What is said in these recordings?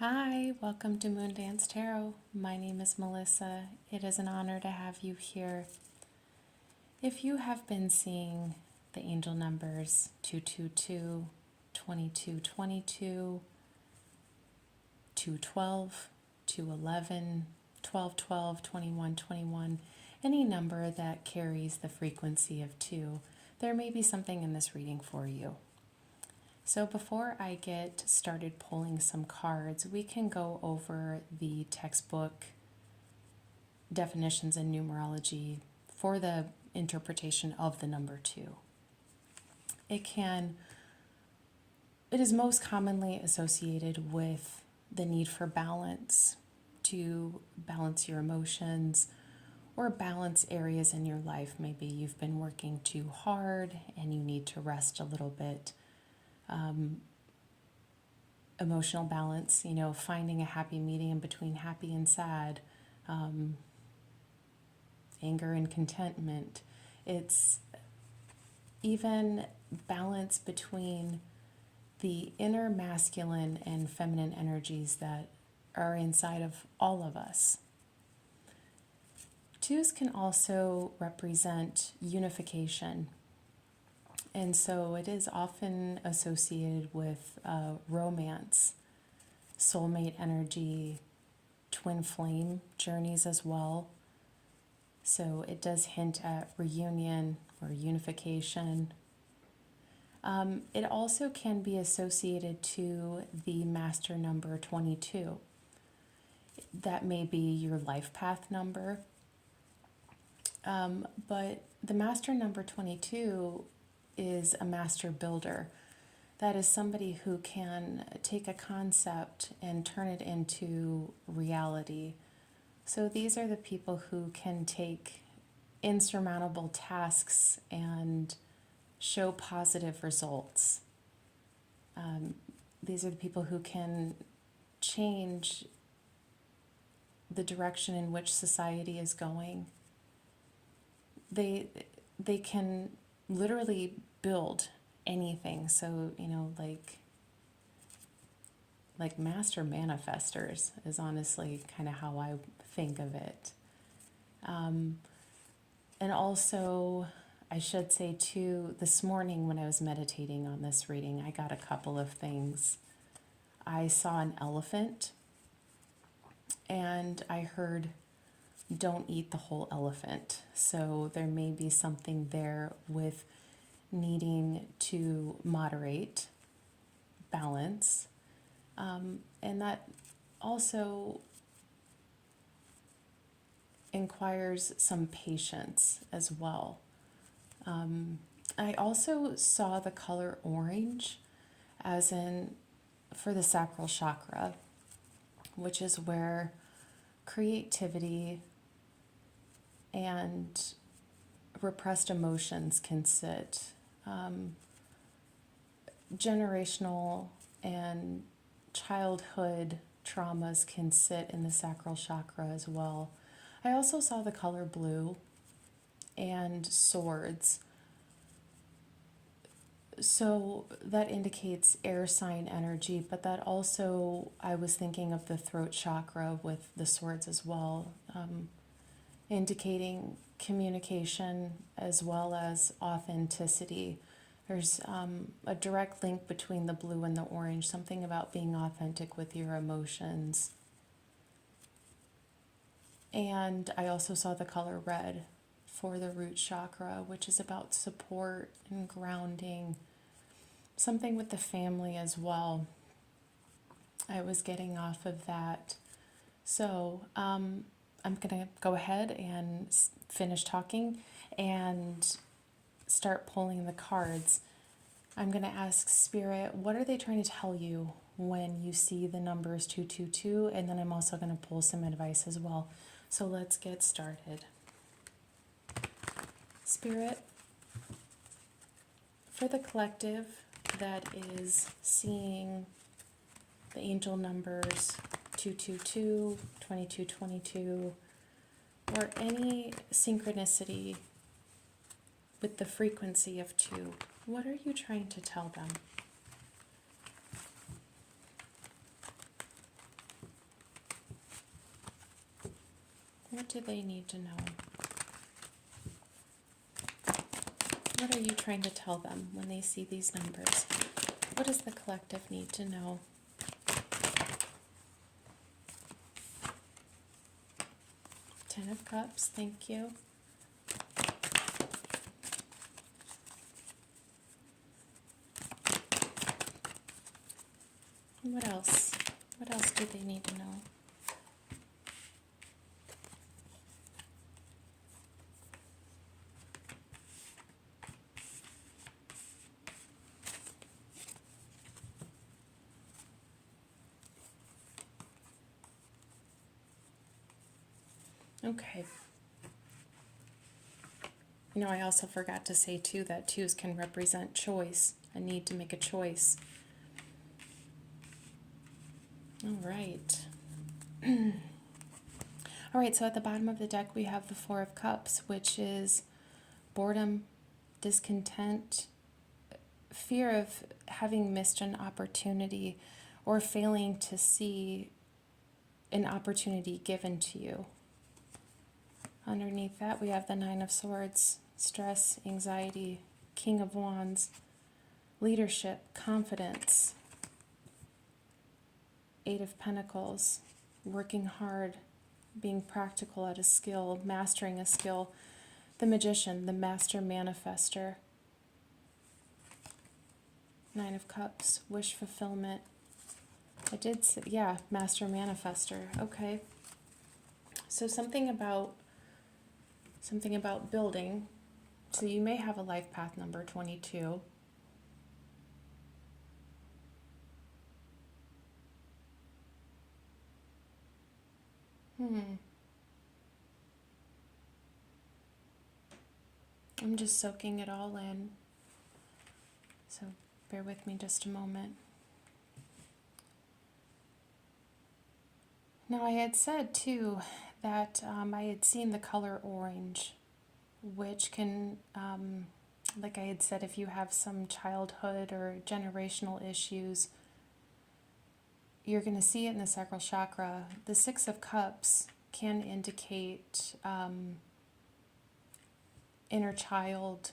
Hi, welcome to Moondance Tarot. My name is Melissa. It is an honor to have you here. If you have been seeing the angel numbers 222, 2222, 212, 211, 1212, 2121, any number that carries the frequency of 2, there may be something in this reading for you. So before I get started pulling some cards, we can go over the textbook definitions and numerology for the interpretation of the number 2. It is most commonly associated with the need for balance, to balance your emotions or balance areas in your life. Maybe you've been working too hard and you need to rest a little bit. Emotional balance, finding a happy medium between happy and sad, anger and contentment. It's even balance between the inner masculine and feminine energies that are inside of all of us. 2s can also represent unification. And so it is often associated with romance, soulmate energy, twin flame journeys as well. So it does hint at reunion or unification. It also can be associated to the master number 22. That may be your life path number. But the master number 22 is a master builder. That is somebody who can take a concept and turn it into reality. So these are the people who can take insurmountable tasks and show positive results. These are the people who can change the direction in which society is going. They can literally build anything. So, like master manifestors is honestly kind of how I think of it. And also, I should say too, this morning when I was meditating on this reading, I got a couple of things. I saw an elephant and I heard, don't eat the whole elephant. So there may be something there with needing to moderate, balance, and that also inquires some patience as well. I also saw the color orange as in for the sacral chakra, which is where creativity and repressed emotions can sit. Generational and childhood traumas can sit in the sacral chakra as well. I also saw the color blue and swords. So that indicates air sign energy, but that also, I was thinking of the throat chakra with the swords as well, indicating communication as well as authenticity. There's a direct link between the blue and the orange, something about being authentic with your emotions. And I also saw the color red for the root chakra, which is about support and grounding, something with the family as well. I was getting off of that. So I'm going to go ahead and finish talking and start pulling the cards. I'm going to ask Spirit, what are they trying to tell you when you see the numbers 222? And then I'm also going to pull some advice as well. So let's get started. Spirit, for the collective that is seeing the angel numbers 222, 2222, or any synchronicity with the frequency of 2, what are you trying to tell them? What do they need to know? What are you trying to tell them when they see these numbers? What does the collective need to know? Ten of Cups, thank you. What else? What else do they need to know? Okay. You know, I also forgot to say too that twos can represent choice, a need to make a choice. All right. All right, so at the bottom of the deck we have the Four of Cups, which is boredom, discontent, fear of having missed an opportunity or failing to see an opportunity given to you. Underneath that, we have the Nine of Swords, stress, anxiety, King of Wands, leadership, confidence, Eight of Pentacles, working hard, being practical at a skill, mastering a skill, the Magician, the master manifester, Nine of Cups, wish fulfillment. I did say, yeah, master manifester. Okay. So something about building. So you may have a life path number 22. I'm just soaking it all in. So bear with me just a moment. Now I had said too that I had seen the color orange, which can, like I had said, if you have some childhood or generational issues, you're going to see it in the sacral chakra. The Six of Cups can indicate inner childhood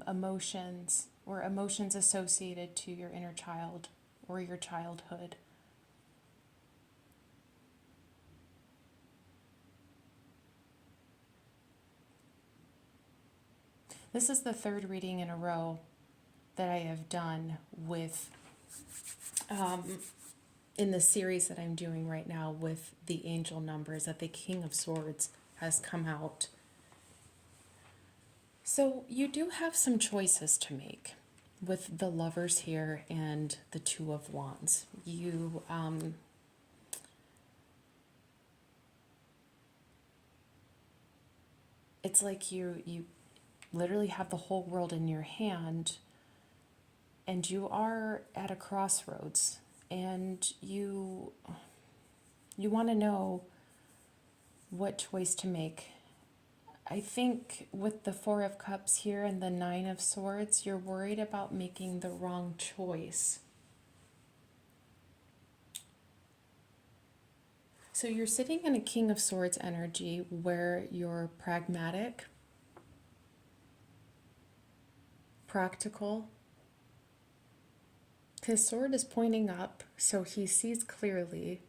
emotions, or emotions associated to your inner child or your childhood. This is the third reading in a row that I have done with, in the series that I'm doing right now with the angel numbers, that the King of Swords has come out. So you do have some choices to make with the Lovers here and the Two of Wands. You, it's like you literally have the whole world in your hand, and you are at a crossroads, and you want to know what choice to make. I think with the Four of Cups here and the Nine of Swords, you're worried about making the wrong choice. So you're sitting in a King of Swords energy where you're pragmatic, practical. His sword is pointing up, so he sees clearly.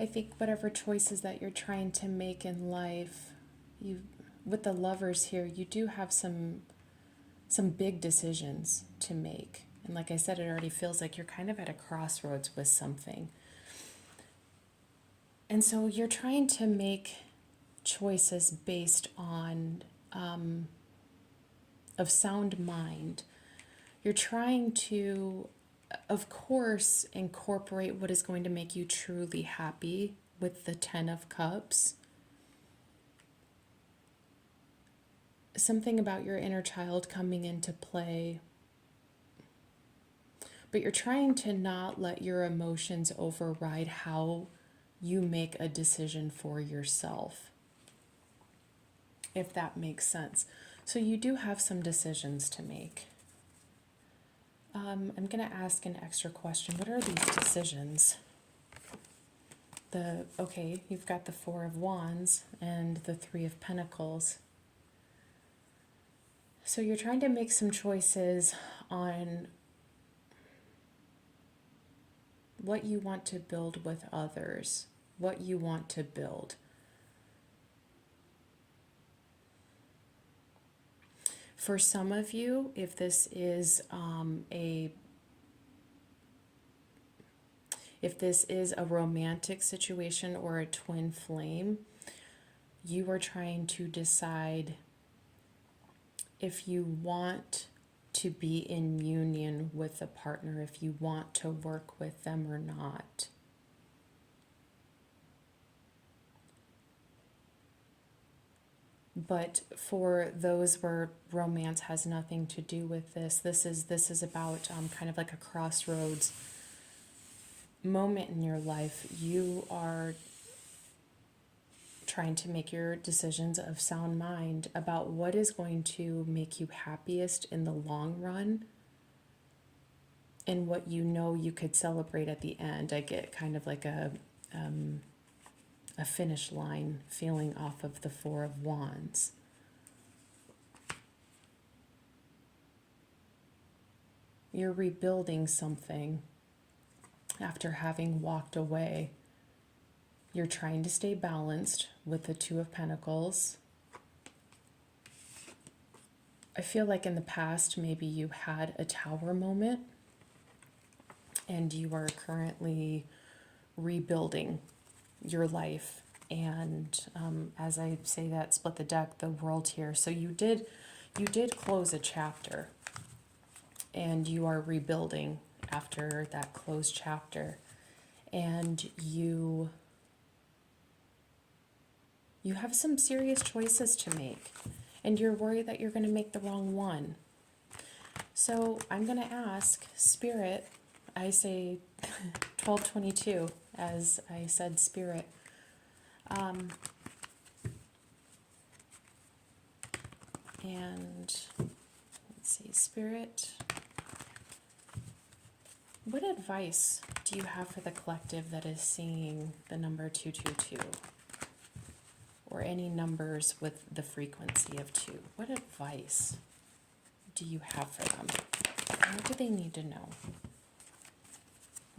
I think whatever choices that you're trying to make in life, with the Lovers here, you do have some big decisions to make. And like I said, it already feels like you're kind of at a crossroads with something. And so you're trying to make choices based on of sound mind. You're trying to, of course, incorporate what is going to make you truly happy with the Ten of Cups. Something about your inner child coming into play. But you're trying to not let your emotions override how you make a decision for yourself, if that makes sense. So you do have some decisions to make. I'm going to ask an extra question. What are these decisions? Okay, you've got the Four of Wands and the Three of Pentacles. So you're trying to make some choices on what you want to build with others, what you want to build. For some of you, if this is a romantic situation or a twin flame, you are trying to decide if you want to be in union with a partner, if you want to work with them or not. But for those where romance has nothing to do with this is about kind of like a crossroads moment in your life. You are trying to make your decisions of sound mind about what is going to make you happiest in the long run and what you know you could celebrate at the end. I get kind of like a finish line feeling off of the Four of Wands. You're rebuilding something after having walked away. You're trying to stay balanced with the Two of Pentacles. I feel like in the past, maybe you had a tower moment and you are currently rebuilding your life. And as I say that, split the deck, the world here. So you did close a chapter and you are rebuilding after that closed chapter. And you have some serious choices to make, and you're worried that you're going to make the wrong one. So I'm going to ask Spirit, I say 1222 as I said Spirit. And let's see, Spirit, what advice do you have for the collective that is seeing the number 222? Or any numbers with the frequency of 2. What advice do you have for them? What do they need to know?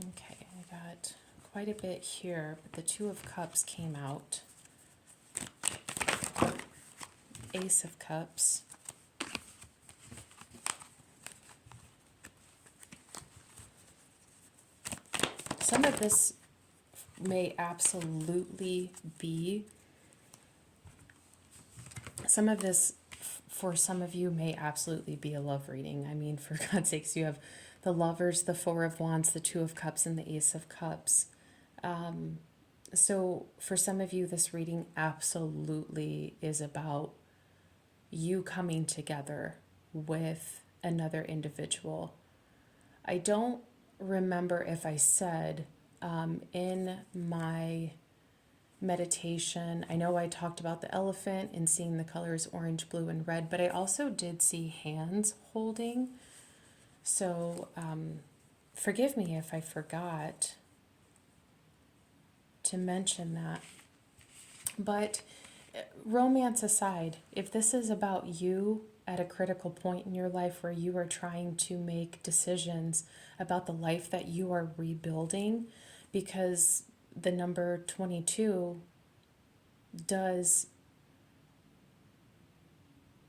Okay, I got quite a bit here, but the Two of Cups came out. Ace of Cups. Some of this may absolutely be for some of you may absolutely be a love reading. I mean, for God's sakes, you have the Lovers, the Four of Wands, the Two of Cups, and the Ace of Cups. So for some of you, this reading absolutely is about you coming together with another individual. I don't remember if I said in my meditation, I know I talked about the elephant and seeing the colors orange, blue, and red, but I also did see hands holding. So forgive me if I forgot to mention that. But romance aside, if this is about you at a critical point in your life where you are trying to make decisions about the life that you are rebuilding, because the number 22 does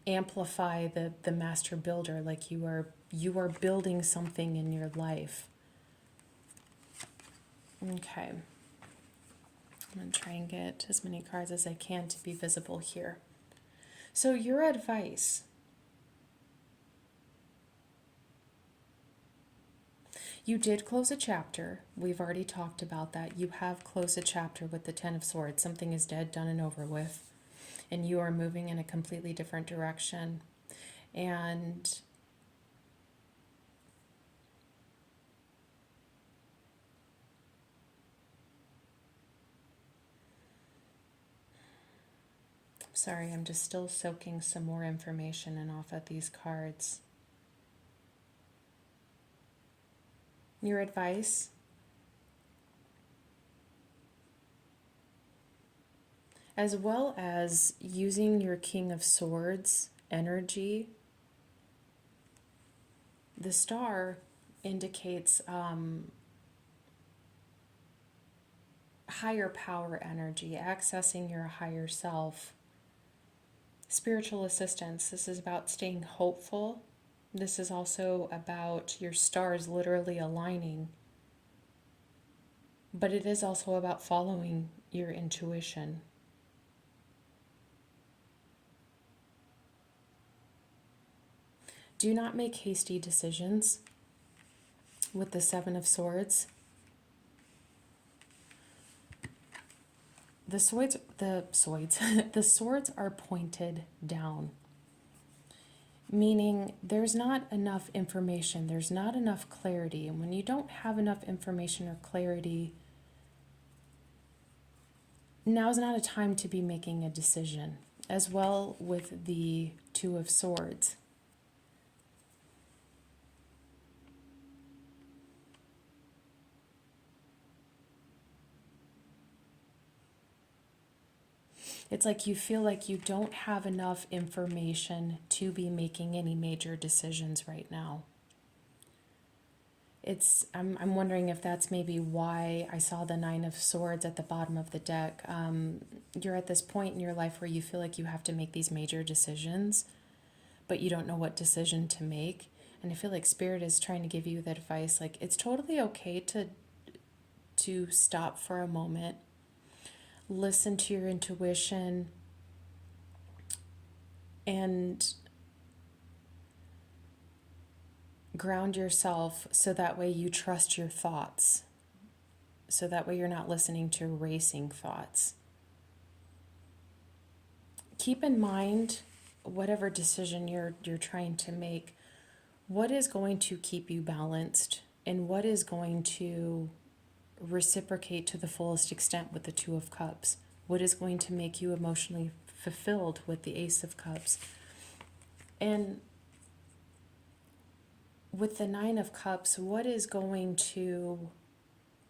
amplify the master builder, like you are building something in your life. Okay. I'm going to try and get as many cards as I can to be visible here. So your advice. You did close a chapter. We've already talked about that. You have closed a chapter with the Ten of Swords. Something is dead, done, and over with. And you are moving in a completely different direction. And sorry, I'm just still soaking some more information in off of these cards. your advice, as well as using your King of Swords energy. The star indicates higher power energy, accessing your higher self, spiritual assistance. This is about staying hopeful. This is also about your stars literally aligning. But it is also about following your intuition. Do not make hasty decisions with the Seven of Swords. The swords are pointed down, meaning there's not enough information, there's not enough clarity. And when you don't have enough information or clarity, now's not a time to be making a decision. As well with the Two of Swords. It's like you feel like you don't have enough information to be making any major decisions right now. I'm wondering if that's maybe why I saw the Nine of Swords at the bottom of the deck. You're at this point in your life where you feel like you have to make these major decisions, but you don't know what decision to make. And I feel like Spirit is trying to give you that advice. Like, it's totally okay to stop for a moment, listen to your intuition, and ground yourself so that way you trust your thoughts. So that way you're not listening to racing thoughts. Keep in mind, whatever decision you're trying to make, what is going to keep you balanced and what is going to reciprocate to the fullest extent with the Two of Cups. What is going to make you emotionally fulfilled with the Ace of Cups. And with the Nine of Cups, what is going to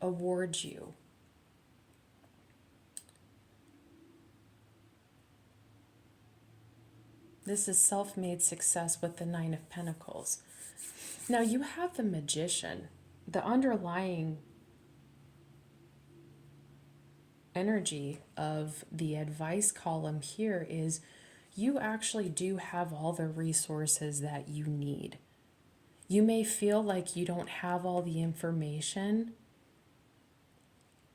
award you? This is self-made success with the Nine of Pentacles. Now you have the Magician. The underlying energy of the advice column here is you actually do have all the resources that you need. You may feel like you don't have all the information,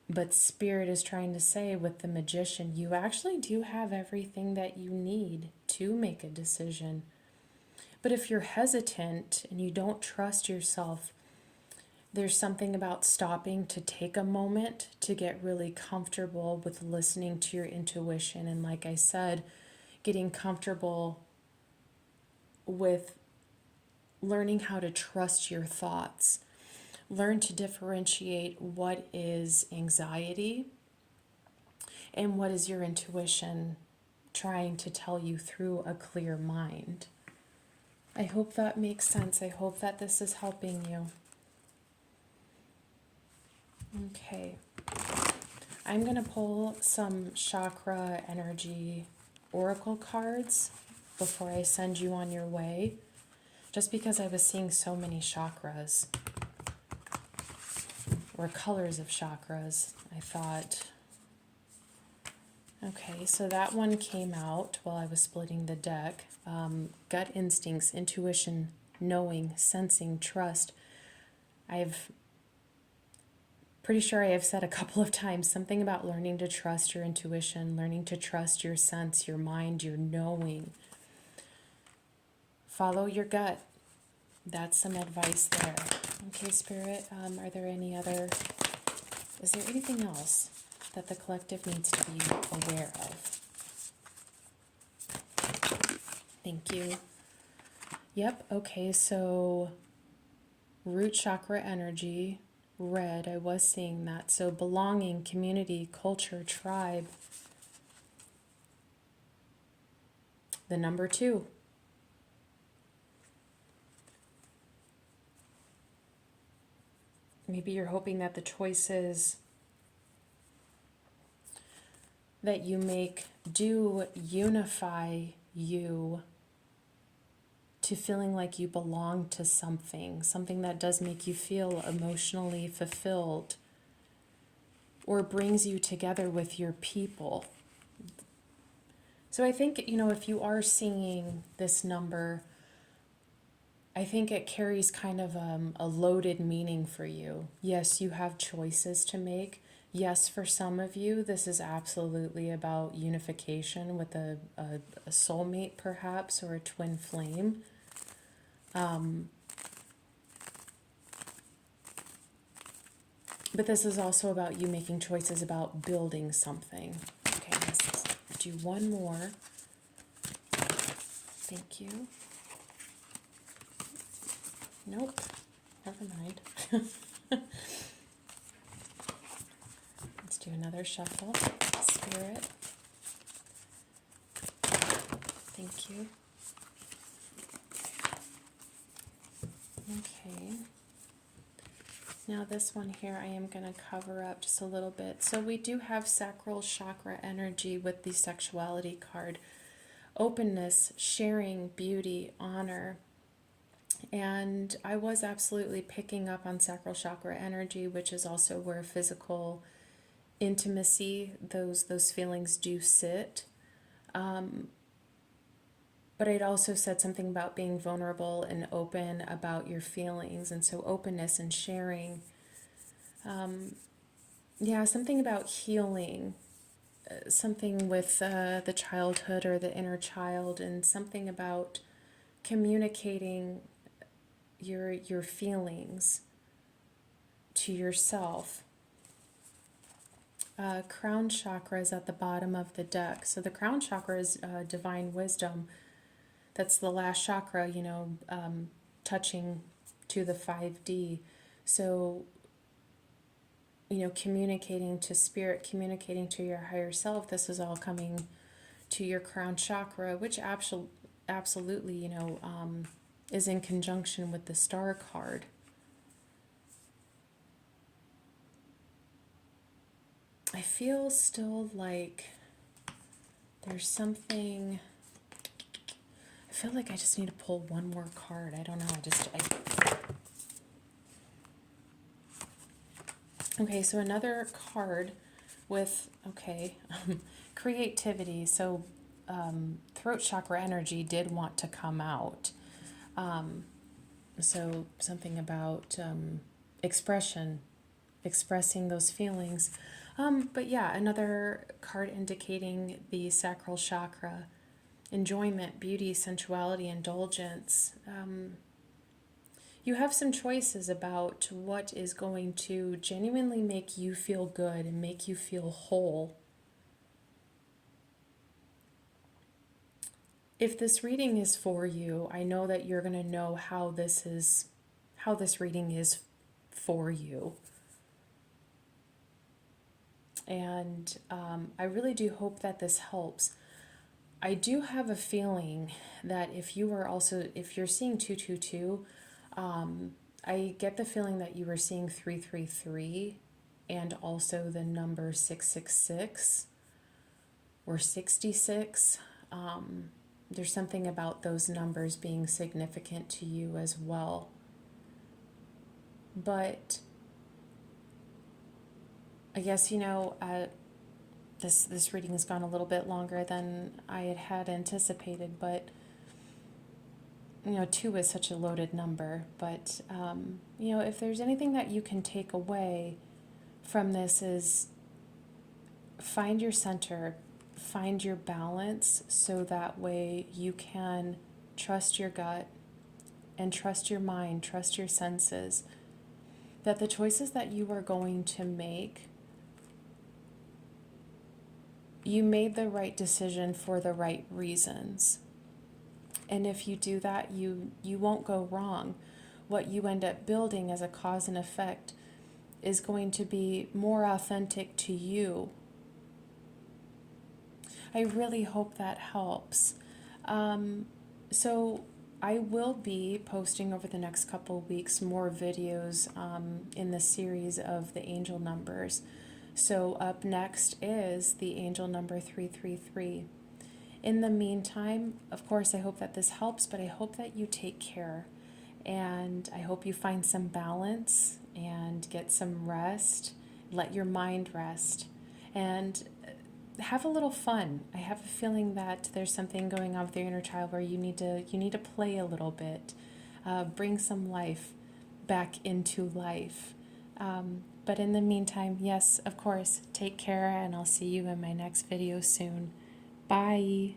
but Spirit is trying to say with the Magician, you actually do have everything that you need to make a decision. But if you're hesitant and you don't trust yourself, there's something about stopping to take a moment to get really comfortable with listening to your intuition. And like I said, getting comfortable with learning how to trust your thoughts. Learn to differentiate what is anxiety and what is your intuition trying to tell you through a clear mind. I hope that makes sense. I hope that this is helping you. Okay. I'm going to pull some chakra energy oracle cards before I send you on your way, just because I was seeing so many chakras, or colors of chakras. I thought, okay, so that one came out while I was splitting the deck. Gut instincts, intuition, knowing, sensing, trust. Pretty sure I have said a couple of times something about learning to trust your intuition, learning to trust your sense, your mind, your knowing. Follow your gut. That's some advice there. Okay, Spirit, are there any other, is there anything else that the collective needs to be aware of? Thank you. Yep, okay, so root chakra energy, red, I was seeing that. So belonging, community, culture, tribe. The number 2. Maybe you're hoping that the choices that you make do unify you to feeling like you belong to something, something that does make you feel emotionally fulfilled or brings you together with your people. So I think, if you are seeing this number, I think it carries kind of a loaded meaning for you. Yes, you have choices to make. Yes, for some of you, this is absolutely about unification with a soulmate, perhaps, or a twin flame. But this is also about you making choices about building something. Okay, let's do one more. Thank you. Nope, never mind. Let's do another shuffle. Spirit. Thank you. Okay. Now this one here I am going to cover up just a little bit. So we do have sacral chakra energy with the sexuality card. Openness, sharing, beauty, honor. And I was absolutely picking up on sacral chakra energy, which is also where physical intimacy, those feelings do sit. But it also said something about being vulnerable and open about your feelings. And so openness and sharing. Something about healing. Something with the childhood or the inner child. And something about communicating your feelings to yourself. Crown chakra is at the bottom of the deck. So the crown chakra is divine wisdom. That's the last chakra, touching to the 5D. So, communicating to spirit, communicating to your higher self, this is all coming to your crown chakra, which absolutely, is in conjunction with the star card. I feel still like there's something. I feel like I just need to pull one more card. I don't know. Okay, so another card with, creativity. So throat chakra energy did want to come out. So something about expression, expressing those feelings. But yeah, another card indicating the sacral chakra, enjoyment, beauty, sensuality, indulgence. You have some choices about what is going to genuinely make you feel good and make you feel whole. If this reading is for you, I know that you're going to know how this reading is for you. And I really do hope that this helps. I do have a feeling that if you're seeing 222, I get the feeling that you were seeing 333 and also the number 666 or 66. There's something about those numbers being significant to you as well. But I guess, this reading has gone a little bit longer than I had anticipated, but 2 is such a loaded number. But if there's anything that you can take away from this is find your center, find your balance, so that way you can trust your gut and trust your mind, trust your senses, that the choices that you are going to make, you made the right decision for the right reasons. And if you do that, you won't go wrong. What you end up building as a cause and effect is going to be more authentic to you. I really hope that helps. So I will be posting over the next couple of weeks more videos in the series of the angel numbers. So up next is the angel number 333. In the meantime, of course, I hope that this helps, but I hope that you take care. And I hope you find some balance and get some rest. Let your mind rest. And have a little fun. I have a feeling that there's something going on with your inner child where you need to play a little bit. Bring some life back into life. But in the meantime, yes, of course, take care, and I'll see you in my next video soon. Bye.